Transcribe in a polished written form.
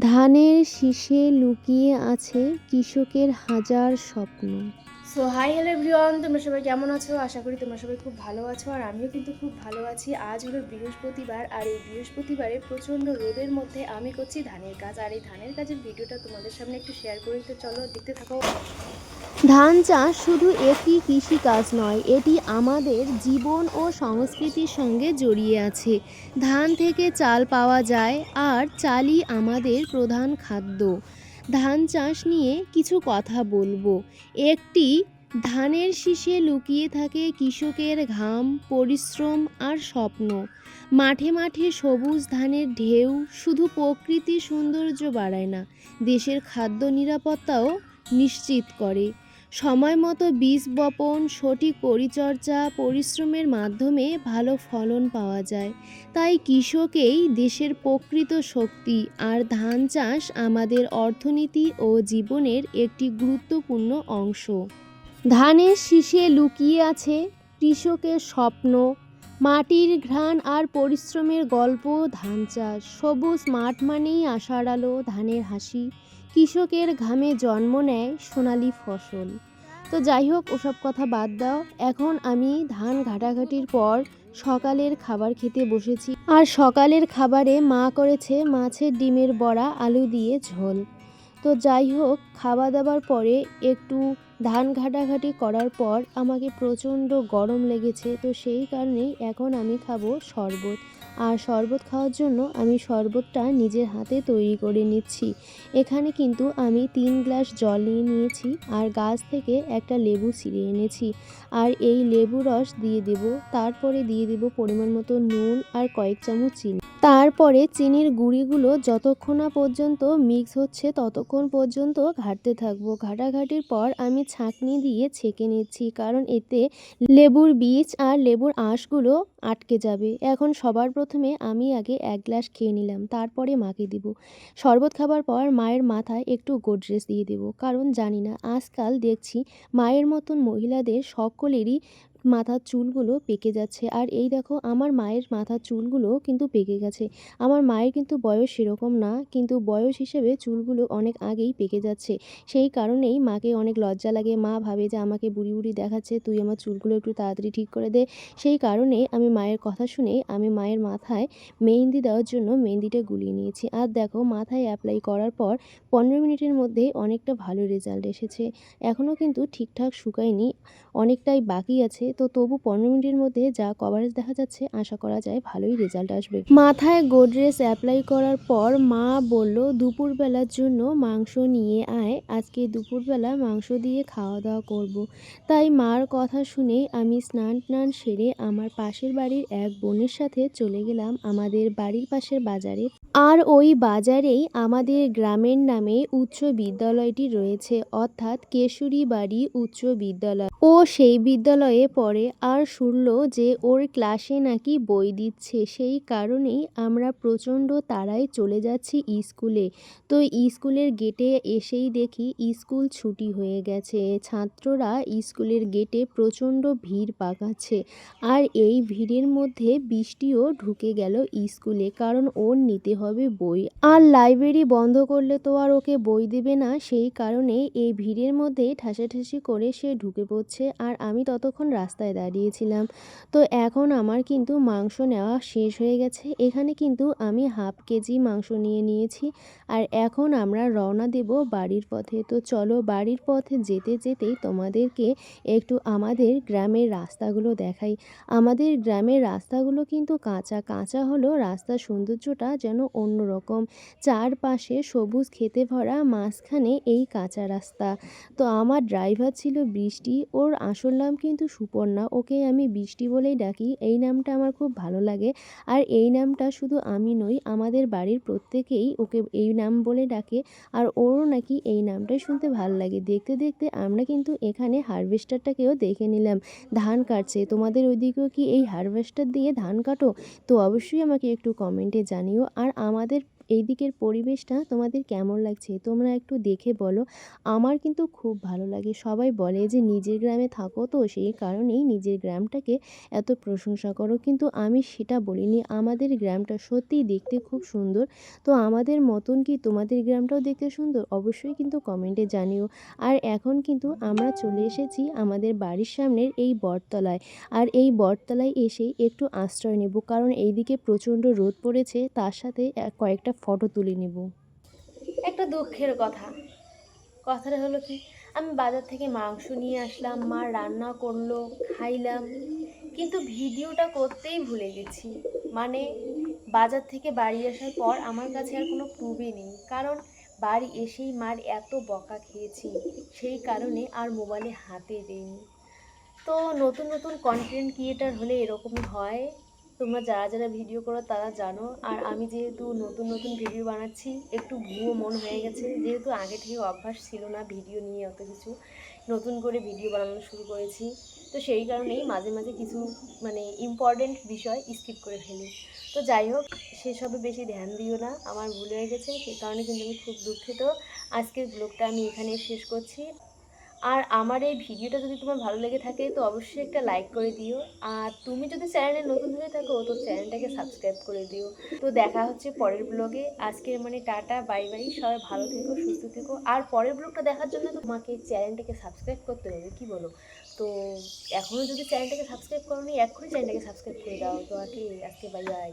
ধানের শীষে লুকিয়ে আছে কৃষকের হাজার স্বপ্ন। সো হাই হ্যালো এভরিওয়ান, তোমরা সবাই কেমন আছো? আশা করি তোমরা সবাই খুব ভালো আছো, আর আমিও কিন্তু খুব ভালো আছি। আজ হলো বৃহস্পতিবার, আর এই বৃহস্পতিবারে প্রচণ্ড রোদের মধ্যে আমি করছি ধানের কাজ। আর এই ধানের কাজের ভিডিওটা তোমাদের সামনে একটু শেয়ার করে দিতে, চলো দেখতে থাকো। ধান চাষ শুধু একটি কৃষিকাজ নয়, এটি আমাদের জীবন ও সংস্কৃতির সঙ্গে জড়িয়ে আছে। ধান থেকে চাল পাওয়া যায়, আর চালই আমাদের প্রধান খাদ্য। ধান চাষ নিয়ে কিছু কথা বলবো। একটি ধানের শীষে লুকিয়ে থাকে কৃষকের ঘাম, পরিশ্রম আর স্বপ্ন। মাঠে মাঠে সবুজ ধানের ঢেউ শুধু প্রকৃতির সৌন্দর্য বাড়ায় না, দেশের খাদ্য নিরাপত্তাও নিশ্চিত করে। সময় মতো বীজ বপন, সঠিক পরিচর্যা, পরিশ্রমের মাধ্যমে ভালো ফলন পাওয়া যায়। তাই কৃষকেই দেশের প্রকৃত শক্তি, আর ধান চাষ আমাদের অর্থনীতি ও জীবনের একটি গুরুত্বপূর্ণ অংশ। ধানের শীষে লুকিয়ে আছে কৃষকের স্বপ্ন, মাটির ঘ্রাণ আর পরিশ্রমের গল্প। ধান চাষ সবুজ মাঠ মানেই আশার আলো, ধানের হাসি, কৃষকের ঘামে জন্ম নেয় সোনালি ফসল। তো যাই হোক, ওসব কথা বাদ দাও। এখন আমি ধান ঘাটাঘাটির পর সকালের খাবার খেতে বসেছি। আর সকালের খাবারে মা করেছে মাছের ডিমের বড়া, আলু দিয়ে ঝোল। তো যাই হোক, খাওয়া দাওয়ার পরে একটু ধান ঘাটাঘাটি করার পর আমাকে প্রচণ্ড গরম লেগেছে, তো সেই কারণেই এখন আমি খাবো শরবত। আর শরবত খাওয়ার জন্য আমি শরবতটা নিজের হাতে তৈরি করে নিচ্ছি। এখানে কিন্তু আমি 3 গ্লাস জল নিয়ে নিয়েছি, আর গাছ থেকে একটা লেবু ছিঁড়ে এনেছি। আর এই লেবু রস দিয়ে দেব, তারপরে দিয়ে দেব পরিমাণ মতো নুন আর কয়েক চামচ চিনি। তারপরে চিনির গুঁড়িগুলো যতক্ষণ না পর্যন্ত মিক্স হচ্ছে ততক্ষণ পর্যন্ত ঘাঁটতে থাকবো। ঘাটাঘাটির পর আমি ছাঁকনি দিয়ে ছেঁকে নিচ্ছি, কারণ এতে লেবুর বীজ আর লেবুর আঁশগুলো আটকে যাবে। এখন সবার প্রথমে আমি আগে 1 গ্লাস খেয়ে নিলাম, তারপরে মাকে দিব। শরবত খাবার পর মায়ের মাথায় একটু গোড্রেস দিয়ে দেব, কারণ জানি না, আজকাল দেখছি মায়ের মতন মহিলাদের সকলেরই মাথার চুলগুলো পেকে যাচ্ছে। আর এই দেখো, আমার মায়ের মাথার চুলগুলো কিন্তু পেকে গেছে। আমার মায়ের কিন্তু বয়স সেরকম না, কিন্তু বয়স হিসেবে চুলগুলো অনেক আগেই পেকে যাচ্ছে। সেই কারণেই মাকে অনেক লজ্জা লাগে। মা ভাবে যে আমাকে বুড়ি বুড়ি দেখাচ্ছে, তুই আমার চুলগুলো একটু তাড়াতাড়ি ঠিক করে দে। সেই কারণে আমি মায়ের কথা শুনে আমি মায়ের মাথায় মেহেন্দি দেওয়ার জন্য মেহেন্দিটা গুলিয়ে নিয়েছি। আর দেখো, মাথায় অ্যাপ্লাই করার পর 15 মিনিটের মধ্যেই অনেকটা ভালো রেজাল্ট এসেছে। এখনও কিন্তু ঠিকঠাক শুকায়নি, অনেকটাই বাকি আছে। তো তবু 15 মিনিটের মধ্যে যা কভারেজ দেখা যাচ্ছে, আশা করা যায় ভালোই রেজাল্ট আসবে। মাথায় গোড্রেস অ্যাপ্লাই করার পর মা বলল, দুপুরবেলার জন্য মাংস নিয়ে আয়, আজকে দুপুরবেলা মাংস দিয়ে খাওয়া দাওয়া করব। তাই মার কথা শুনে আমি স্নান টান সেরে আমার পাশের বাড়ির এক বোনের সাথে চলে গেলাম আমাদের বাড়ির পাশের বাজারে। আর ওই বাজারেই আমাদের গ্রামের নামে উচ্চ বিদ্যালয়টি রয়েছে, অর্থাৎ কেশরী বাড়ি উচ্চ বিদ্যালয়। ও সেই বিদ্যালয়ে পড়ে, আর শুনল যে ওর ক্লাসে নাকি বই দিচ্ছে। সেই কারণেই আমরা প্রচণ্ড তাড়ায় চলে যাচ্ছি স্কুলে। তো স্কুলের গেটে এসেই দেখি স্কুল ছুটি হয়ে গেছে। ছাত্ররা স্কুলের গেটে প্রচণ্ড ভিড় পাকাচ্ছে। আর এই ভিড়ের মধ্যে বৃষ্টিও ঢুকে গেল স্কুলে, কারণ ওর নিতে হবে বই। আর লাইব্রেরি বন্ধ করলে তো আর ওকে বই দেবে না, সেই কারণে এই ভিড়ের মধ্যে ঠাসাঠাসি করে সে ঢুকে পড়ছে। আর আমি ততক্ষণ রাস্তায় দাঁড়িয়েছিলাম। তো এখন আমার কিন্তু মাংস নেওয়া শেষ হয়ে গেছে। এখানে কিন্তু আমি হাফ কেজি মাংস নিয়ে নিয়েছি। আর এখন আমরা রওনা দেব বাড়ির পথে। তো চলো, বাড়ির পথে যেতে যেতেই তোমাদেরকে একটু আমাদের গ্রামের রাস্তাগুলো দেখাই। আমাদের গ্রামের রাস্তাগুলো কিন্তু কাঁচা কাঁচা হলো রাস্তার সৌন্দর্যটা যেন অন্যরকম। চারপাশে সবুজ খেতে ভরা, মাঝখানে এই কাঁচা রাস্তা। তো আমার ড্রাইভার ছিল বৃষ্টি, ওর আসল নাম কিন্তু সুপর্ণা, ওকে আমি বৃষ্টি বলেই ডাকি। এই নামটা আমার খুব ভালো লাগে। আর এই নামটা শুধু আমি নই, আমাদের বাড়ির প্রত্যেকেই ওকে এই নাম বলে ডাকে। আর ওরও নাকি এই নামটাই শুনতে ভালো লাগে। দেখতে দেখতে আমরা কিন্তু এখানে হারভেস্টারটাকেও দেখে নিলাম, ধান কাটছে। তোমাদের ওইদিকেও কি এই হারভেস্টার দিয়ে ধান কাটো? তো অবশ্যই আমাকে একটু কমেন্টে জানিও। আর আমাদের এই দিকের পরিবেশটা তোমাদের কেমন লাগছে তোমরা একটু দেখে বলো। আমার কিন্তু খুব ভালো লাগে। সবাই বলে যে নিজের গ্রামে থাকো তো সেই কারণেই নিজের গ্রামটাকে এত প্রশংসা করো, কিন্তু আমি সেটা বলিনি। আমাদের গ্রামটা সত্যিই দেখতে খুব সুন্দর। তো আমাদের মতন কি তোমাদের গ্রামটাও দেখতে সুন্দর? অবশ্যই কিন্তু কমেন্টে জানিও। আর এখন কিন্তু আমরা চলে এসেছি আমাদের বাড়ির সামনের এই বটতলায়। আর এই বটতলায় এসে একটু আশ্রয় নেব, কারণ এইদিকে প্রচণ্ড রোদ পড়েছে, তার সাথে কয়েকটা ফটো তুলে নেব। একটা দুঃখের কথা, কথাটা হলো কি, আমি বাজার থেকে মাংস নিয়ে আসলাম, মা রান্না করলো, খাইলাম, কিন্তু ভিডিওটা করতেই ভুলে গেছি। মানে বাজার থেকে বাড়ি আসার পর আমার কাছে আর কোনো প্রুফই নেই, কারণ বাড়ি এসেই মার এত বকা খেয়েছি, সেই কারণে আর মোবাইলে হাতে দিইনি। তো নতুন নতুন কন্টেন্ট ক্রিয়েটার হলে এরকমই হয়, তোমরা যারা যারা ভিডিও করো তারা জানো। আর আমি যেহেতু নতুন নতুন ভিডিও বানাচ্ছি, একটু ভুয়ো মন হয়ে গেছে, যেহেতু আগে থেকে অভ্যাস ছিল না ভিডিও নিয়ে অত কিছু, নতুন করে ভিডিও বানানো শুরু করেছি। তো সেই কারণেই মাঝে মাঝে কিছু মানে ইম্পর্টেন্ট বিষয় স্কিপ করে ফেলি। তো যাই হোক, সেসবে বেশি ধ্যান দিও না, আমার ভুল হয়ে গেছে, সেই কারণে কিন্তু আমি খুব দুঃখিত। আজকের ব্লগটা আমি এখানে শেষ করছি। আর আমার এই ভিডিওটা যদি তোমার ভালো লেগে থাকে তো অবশ্যই একটা লাইক করে দিও। আর তুমি যদি চ্যানেলে নতুন হয়ে থাকো তো চ্যানেলটাকে সাবস্ক্রাইব করে দিও। তো দেখা হচ্ছে পরের ব্লগে। আজকের মানে টাটা, বাই বাই, সবাই ভালো থেকো, সুস্থ থেকো। আর পরের ব্লগটা দেখার জন্য তোমাকে চ্যানেলটাকে সাবস্ক্রাইব করতে হবে, কি বলো? তো এখনও যদি চ্যানেলটাকে সাবস্ক্রাইব করোনি, এক্ষুনি চ্যানেলটাকে সাবস্ক্রাইব করে দাও। তো আর কি, আজকে বাই বাই।